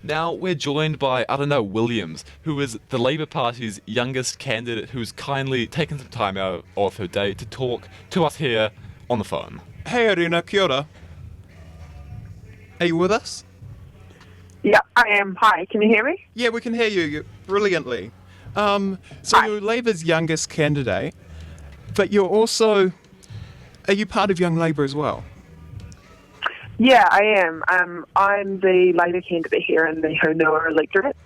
Now we're joined by, Williams, who is the Labour Party's youngest candidate who's kindly taken some time out of her day to talk to us here on the phone. Hey Aruna, kia ora. Are you with us? Yeah, I am. Hi, can you hear me? Yeah, we can hear you brilliantly. So Hi. you're Labour's youngest candidate, but you're also... Are you part of Young Labour as well? Yeah, I am. I'm the Labour candidate here in the Hunua electorate,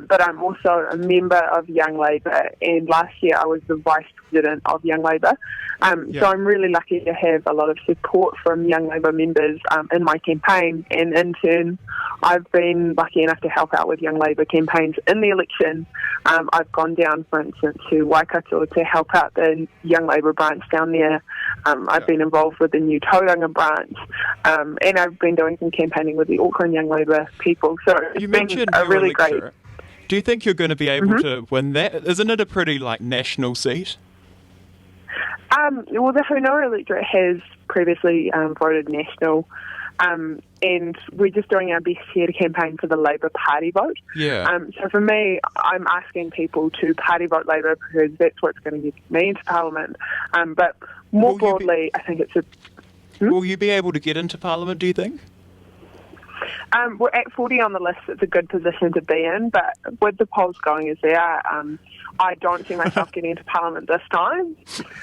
but I'm also a member of Young Labour, and last year I was the Vice President of Young Labour. So I'm really lucky to have a lot of support from Young Labour members in my campaign, and in turn I've been lucky enough to help out with Young Labour campaigns in the election. I've gone down, for instance, to Waikato to help out the Young Labour branch down there. I've been involved with the new Tauranga branch, and I've been doing some campaigning with the Auckland Young Labour people. So You it's mentioned been a your really great... electorate. Do you think you're going to be able to win that? Isn't it a pretty, national seat? Well, the Hunua electorate has previously voted national, and we're just doing our best here to campaign for the Labour Party vote. Yeah. So for me, I'm asking people to party vote Labour because that's what's going to get me into Parliament. But more broadly, I think it's a... Will you be able to get into Parliament, do you think? We're at 40 on the list. It's a good position to be in, but with the polls going as they are, I don't see myself getting into Parliament this time.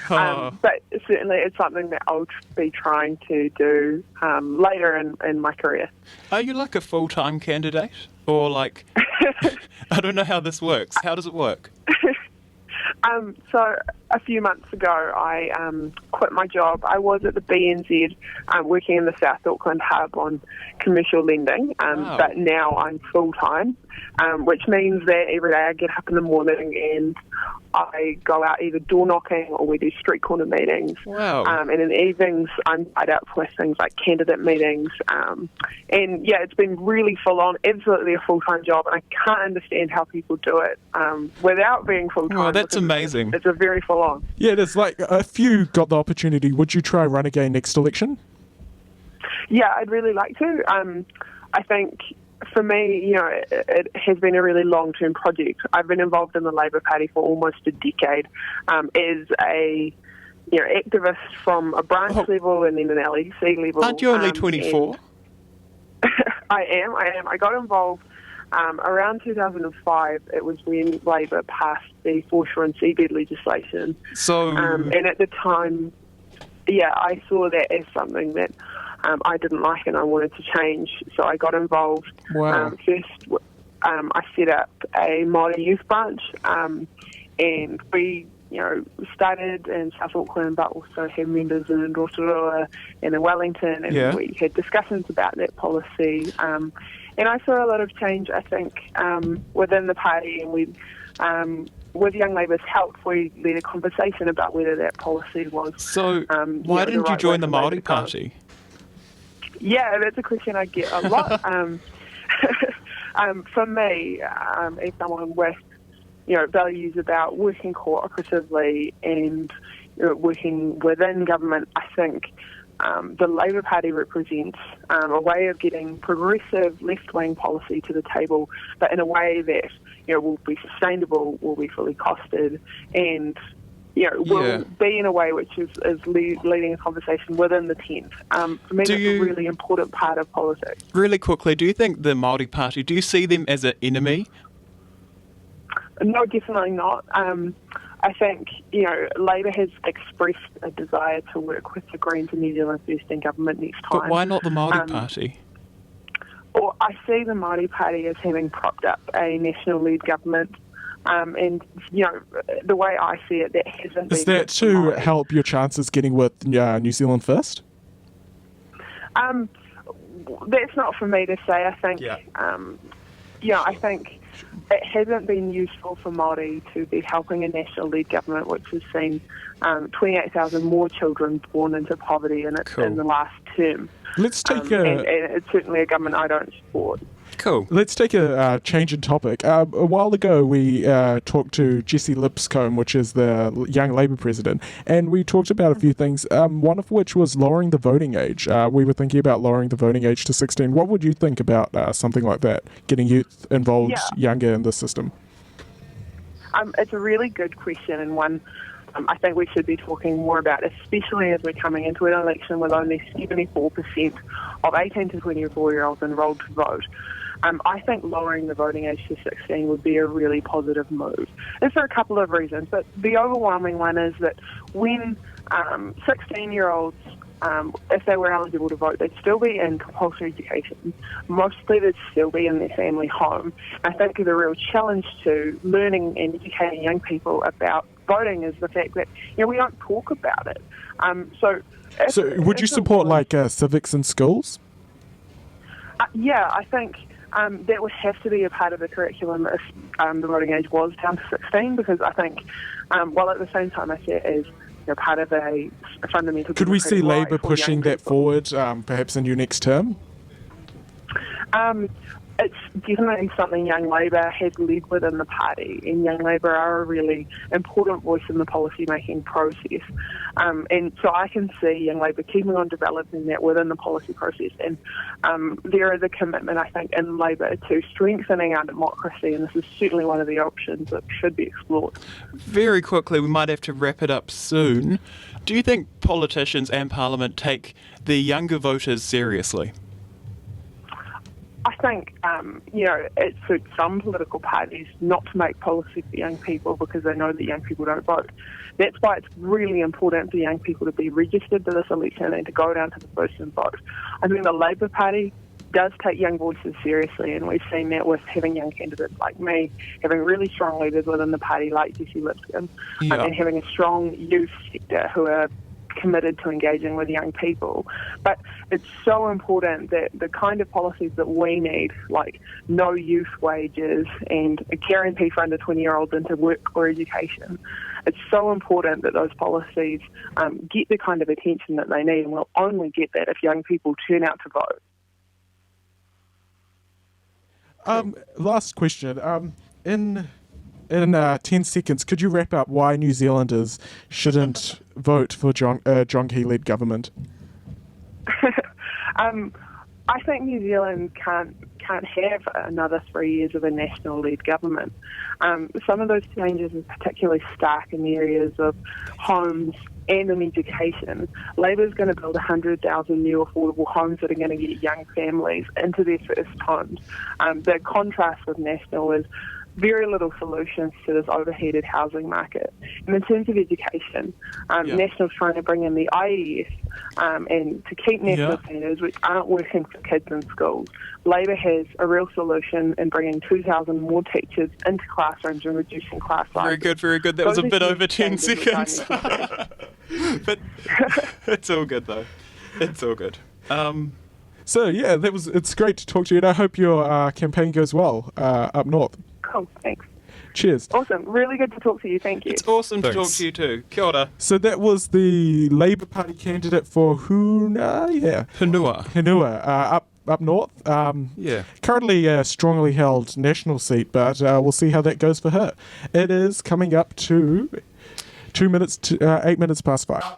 But certainly it's something that I'll be trying to do later in my career. Are you like a full-time candidate? Or I don't know how this works. How does it work? So a few months ago, I quit my job. I was at the BNZ working in the South Auckland hub on commercial lending, but now I'm full-time, which means that every day I get up in the morning and I go out either door knocking or we do street corner meetings. Wow. And in the evenings, I'm tied up with things like candidate meetings. And yeah, it's been really full on, absolutely a full-time job. And I can't understand how people do it without being full-time. Well, that's amazing. It's a very full on. Yeah, it is. If you got the opportunity, would you try run again next election? Yeah, I'd really like to. I think for me, it has been a really long-term project. I've been involved in the Labour Party for almost a decade as a activist from a branch level and then an LEC level. Aren't you only 24? I am. I got involved around 2005. It was when Labour passed the foreshore and seabed legislation. So, and at the time, I saw that as something that I didn't like and I wanted to change. So I got involved. Wow. First, I set up a Māori youth branch, and we started in South Auckland, but also had members in Rotorua and in Wellington, and we had discussions about that policy. And I saw a lot of change, I think, within the party, and with Young Labour's help, we led a conversation about whether that policy was... So, why didn't you join the Māori Party? Yeah, that's a question I get a lot. For me, as someone with values about working cooperatively and working within government, I think the Labour Party represents a way of getting progressive left-wing policy to the table, but in a way that will be sustainable, will be fully costed, and will be in a way which is leading a conversation within the tent. For me, that's a really important part of politics. Really quickly, do you think the Māori Party, do you see them as an enemy? No, definitely not. I think, Labour has expressed a desire to work with the Greens and New Zealand First in government next time. But why not the Māori Party? Well, I see the Māori Party as having propped up a national-led government. And, the way I see it, that hasn't been... Is that to help your chances getting with New Zealand First? That's not for me to say. I think, I think it hasn't been useful for Māori to be helping a national-led government which has seen 28,000 more children born into poverty in the last term. Let's take and it's certainly a government I don't support. Cool. Let's take a change in topic. A while ago, we talked to Jessie Lipscomb, which is the Young Labour president, and we talked about a few things, one of which was lowering the voting age. We were thinking about lowering the voting age to 16. What would you think about something like that, getting youth involved younger in the system? It's a really good question, and one I think we should be talking more about, especially as we're coming into an election with only 74% of 18 to 24-year-olds enrolled to vote. I think lowering the voting age to 16 would be a really positive move. And for a couple of reasons, but the overwhelming one is that when 16-year-olds, if they were eligible to vote, they'd still be in compulsory education. Mostly they'd still be in their family home. I think the real challenge to learning and educating young people about voting is the fact that we don't talk about it. So would you support civics in schools? Yeah, I think that would have to be a part of the curriculum if the voting age was down to 16, because I think, while at the same time I see it as part of a fundamental... Could we see Labour pushing that forward, perhaps in your next term? It's definitely something Young Labour has led within the party, and Young Labour are a really important voice in the policy-making process. And so I can see Young Labour keeping on developing that within the policy process. And there is a commitment, I think, in Labour to strengthening our democracy, and this is certainly one of the options that should be explored. Very quickly, we might have to wrap it up soon. Do you think politicians and Parliament take the younger voters seriously? I think, it suits some political parties not to make policy for young people because they know that young people don't vote. That's why it's really important for young people to be registered to this election and to go down to the post and vote. I think the Labour Party does take young voices seriously, and we've seen that with having young candidates like me, having really strong leaders within the party like Jessie Lipscomb, and having a strong youth sector who are committed to engaging with young people. But it's so important that the kind of policies that we need, like no youth wages and a guarantee for under 20-year-olds into work or education, it's so important that those policies get the kind of attention that they need, and we'll only get that if young people turn out to vote. Last question. In 10 seconds, could you wrap up why New Zealanders shouldn't vote for John Key-led government? I think New Zealand can't have another 3 years of a national-led government. Some of those changes are particularly stark in the areas of homes and in education. Labour's going to build 100,000 new affordable homes that are going to get young families into their first homes. The contrast with National is very little solutions to this overheated housing market. And in terms of education, National's trying to bring in the IES and to keep national standards which aren't working for kids in schools. Labour has a real solution in bringing 2,000 more teachers into classrooms and reducing class sizes. Very good. That was a bit over 10 seconds. But it's all good, though. It's all good. So, yeah, it's great to talk to you, and I hope your campaign goes well up north. Cool, thanks. Cheers. Awesome. Really good to talk to you. Thank you. It's awesome to talk to you too. Kia ora. So that was the Labour Party candidate for Henua, up north. Currently a strongly held national seat, but we'll see how that goes for her. It is coming up to 8 minutes past 5.